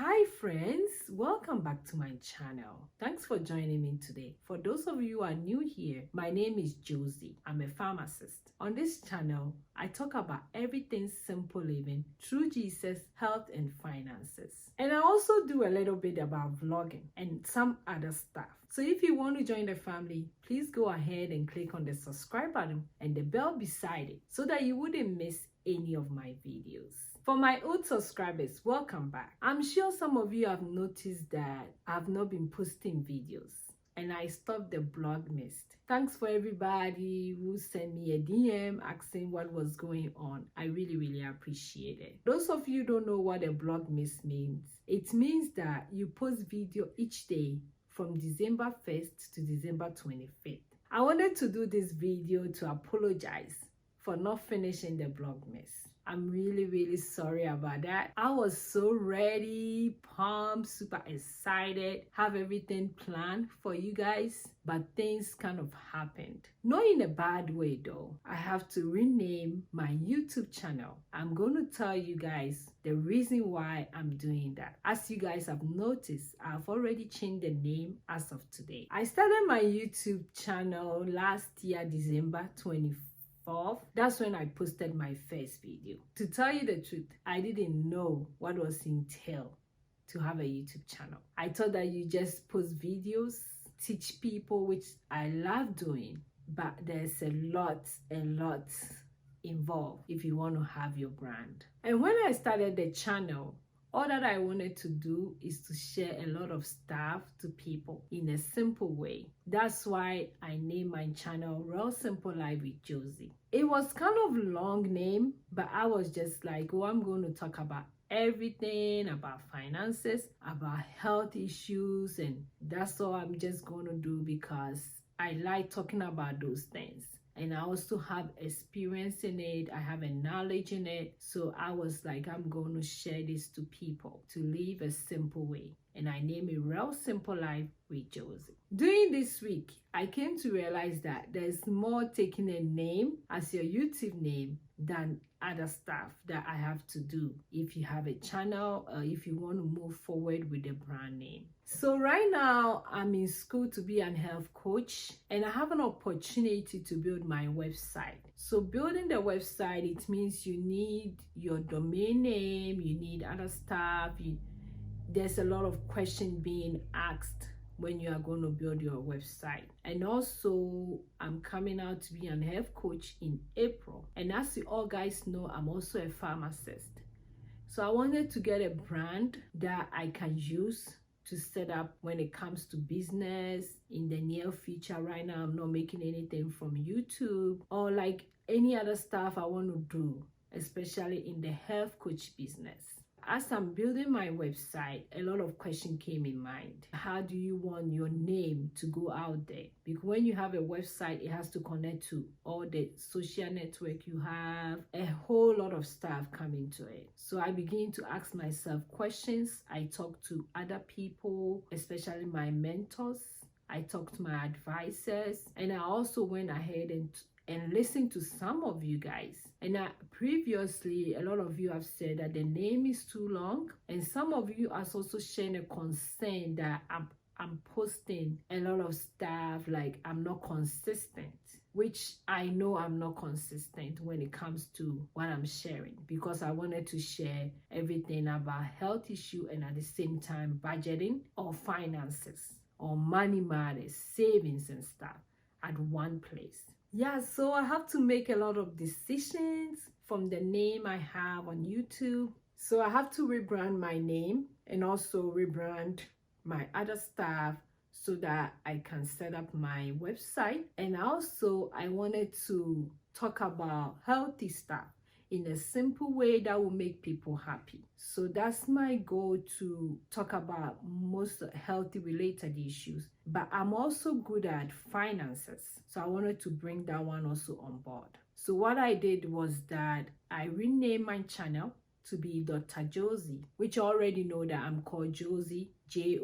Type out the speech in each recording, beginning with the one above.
Hi friends, welcome back to my channel. Thanks for joining me today. For those of you who are new here, my name is Josy. I'm a pharmacist. On this channel, I talk about everything simple living through Jesus, health and finances. And I also do a little bit about vlogging and some other stuff. So if you want to join the family, please go ahead and click on the subscribe button and the bell beside it so that you wouldn't miss any of my videos. For my old subscribers, welcome back. I'm sure some of you have noticed that I've not been posting videos and I stopped the Vlogmas. Thanks for everybody who sent me a DM asking what was going on. I really appreciate it. Those of you who don't know what a Vlogmas means, it means that you post video each day from December 1st to December 25th. I wanted to do this video to apologize for not finishing the Vlogmas. I'm really sorry about that. I was so ready, pumped, super excited, have everything planned for you guys, but things kind of happened. Not in a bad way though. I have to rename my YouTube channel. I'm going to tell you guys the reason why I'm doing that. As you guys have noticed, I've already changed the name as of today. I started my YouTube channel last year, December 24th. That's when I posted my first video. To tell you the truth, I didn't know what was entailed to have a YouTube channel. I thought that you just post videos, teach people, which I love doing, but there's a lot involved if you want to have your brand. And when I started the channel, all that I wanted to do is to share a lot of stuff to people in a simple way. That's why I named my channel Real Simple Life with Josy. It was kind of a long name, but I was just like, oh, I'm going to talk about everything about finances, about health issues, and that's all I'm just going to do because I like talking about those things. And I also have experience in it. I have a knowledge in it. So I was like, I'm going to share this to people to live a simple way. And I named it Real Simple Life with Josy. During this week, I came to realize that there's more taking a name as your YouTube name than other stuff that I have to do if you have a channel or if you want to move forward with the brand name. So right now I'm in school to be an health coach and I have an opportunity to build my website. So building the website, it means you need your domain name, you need other stuff. There's a lot of questions being asked when you are going to build your website. And also I'm coming out to be an health coach in April. And as you all guys know, I'm also a pharmacist. So I wanted to get a brand that I can use to set up when it comes to business in the near future. Right now, I'm not making anything from YouTube or like any other stuff I want to do, especially in the health coach business. As I'm building my website, a lot of questions came in mind. How do you want your name to go out there? Because when you have a website, it has to connect to all the social network you have, a whole lot of stuff coming to it. So I begin to ask myself questions. I talk to other people, especially my mentors. I talk to my advisors, and I also went ahead and listen to some of you guys. And previously, a lot of you have said that the name is too long, and some of you are also sharing a concern that I'm posting a lot of stuff like I'm not consistent, which I know I'm not consistent when it comes to what I'm sharing, because I wanted to share everything about health issue and at the same time budgeting or finances or money matters, savings and stuff at one place. Yeah, so I have to make a lot of decisions from the name I have on YouTube. So I have to rebrand my name and also rebrand my other stuff so that I can set up my website. And also I wanted to talk about healthy stuff in a simple way that will make people happy. So that's my goal, to talk about most healthy related issues. But I'm also good at finances. So I wanted to bring that one also on board. So what I did was that I renamed my channel to be Dr. Josy, which you already know that I'm called Josy, Josy,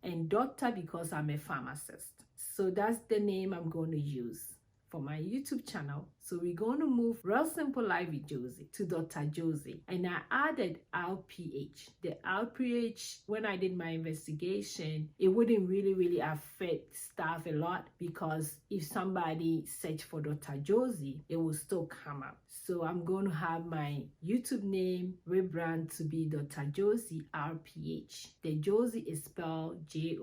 and Doctor because I'm a pharmacist. So that's the name I'm going to use for my YouTube channel. So we're going to move Real Simple Life with Josy to Dr. Josy. And I added RPH. The RPH, when I did my investigation, it wouldn't really affect staff a lot, because if somebody search for Dr. Josy, it will still come up. So I'm going to have my YouTube name rebrand to be Dr. Josy RPH. The Josy is spelled Josy.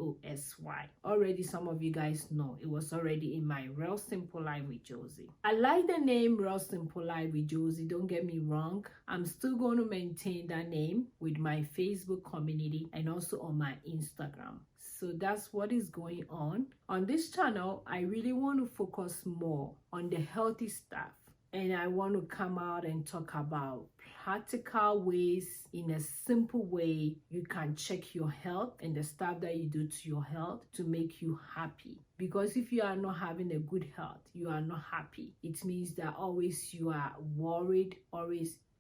Already some of you guys know it was already in my Real Simple Life with Josy. I like the name Real Simple Life with Josy, don't get me wrong. I'm still going to maintain that name with my Facebook community and also on my Instagram. So that's what is going on. On this channel, I really want to focus more on the healthy stuff. And I want to come out and talk about practical ways, in a simple way, you can check your health and the stuff that you do to your health to make you happy. Because if you are not having a good health, you are not happy. It means that always you are worried,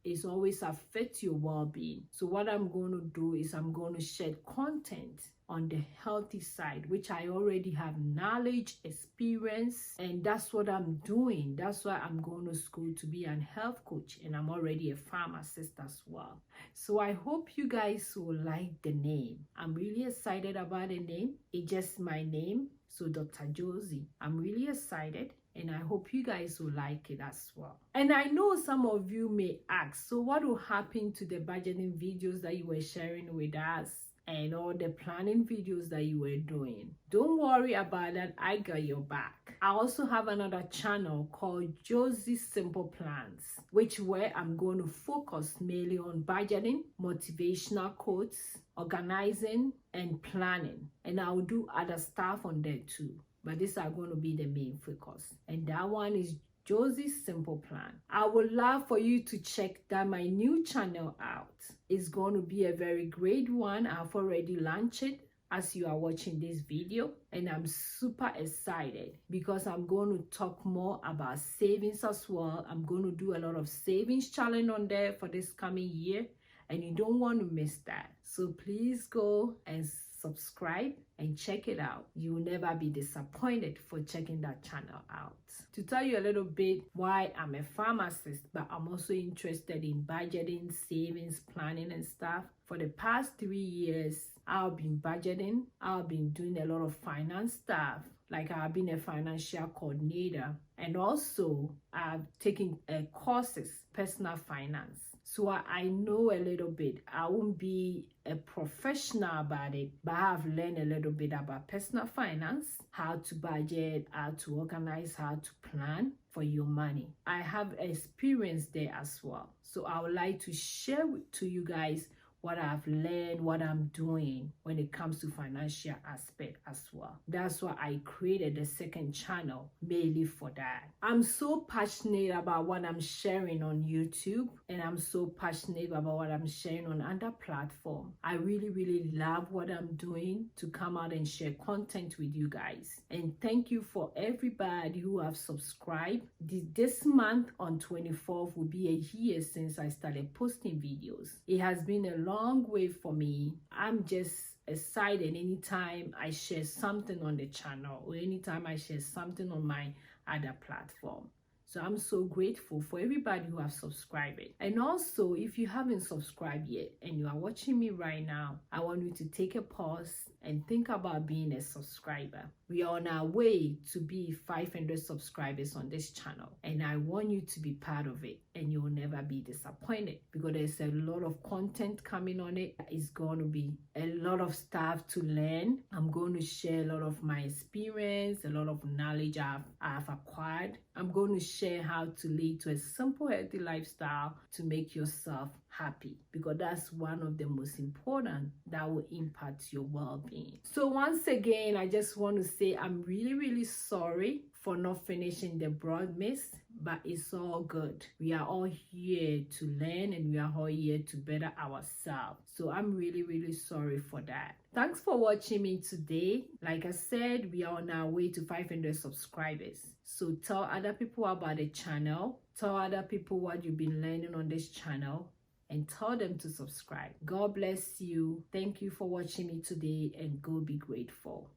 it's always affect your well-being. So what I'm going to do is I'm going to share content on the healthy side, which I already have knowledge, experience, and that's what I'm doing. That's why I'm going to school to be a health coach, and I'm already a pharmacist as well. So I hope you guys will like the name. I'm really excited about the name. It's just my name, so Dr. Josy. I'm really excited, and I hope you guys will like it as well. And I know some of you may ask, so what will happen to the budgeting videos that you were sharing with us and all the planning videos that you were doing? Don't worry about that, I got your back. I also have another channel called Josy Simple Plans, where I'm going to focus mainly on budgeting, motivational quotes, organizing, and planning. And I'll do other stuff on there too, but these are going to be the main focus. And that one is Josy Simple Plan. I would love for you to check that my new channel out. It's going to be a very great one. I've already launched it as you are watching this video, and I'm super excited because I'm going to talk more about savings as well. I'm going to do a lot of savings challenge on there for this coming year, and you don't want to miss that. So please go and subscribe and check it out. You will never be disappointed for checking that channel out. To tell you a little bit why I'm a pharmacist, but I'm also interested in budgeting, savings, planning, and stuff. For the past 3 years, I've been budgeting. I've been doing a lot of finance stuff. Like I've been a financial coordinator, and also I've taken courses, personal finance. So I know a little bit. I won't be a professional about it, but I've learned a little bit about personal finance, how to budget, how to organize, how to plan for your money. I have experience there as well. So I would like to share to you guys what I've learned, what I'm doing when it comes to financial aspect as well. That's why I created the second channel mainly for that. I'm so passionate about what I'm sharing on YouTube, and I'm so passionate about what I'm sharing on other platforms. I really love what I'm doing to come out and share content with you guys. And thank you for everybody who have subscribed. This month on 24th will be a year since I started posting videos. It has been a long way for me. I'm just excited anytime I share something on the channel or anytime I share something on my other platform. So I'm so grateful for everybody who have subscribed. And also, if you haven't subscribed yet and you are watching me right now, I want you to take a pause and think about being a subscriber. We are on our way to be 500 subscribers on this channel, and I want you to be part of it, and you will never be disappointed because there's a lot of content coming on it. It's going to be a lot of stuff to learn. I'm going to share a lot of my experience, a lot of knowledge I've acquired. I'm going to share how to lead to a simple, healthy lifestyle to make yourself happy, because that's one of the most important that will impact your well-being. So once again, I just want to say I'm really sorry for not finishing the Vlogmas, but it's all good. We are all here to learn, and we are all here to better ourselves. So I'm really sorry for that. Thanks for watching me today. Like I said, we are on our way to 500 subscribers. So tell other people about the channel. Tell other people what you've been learning on this channel, and tell them to subscribe. God bless you. Thank you for watching me today, and go be grateful.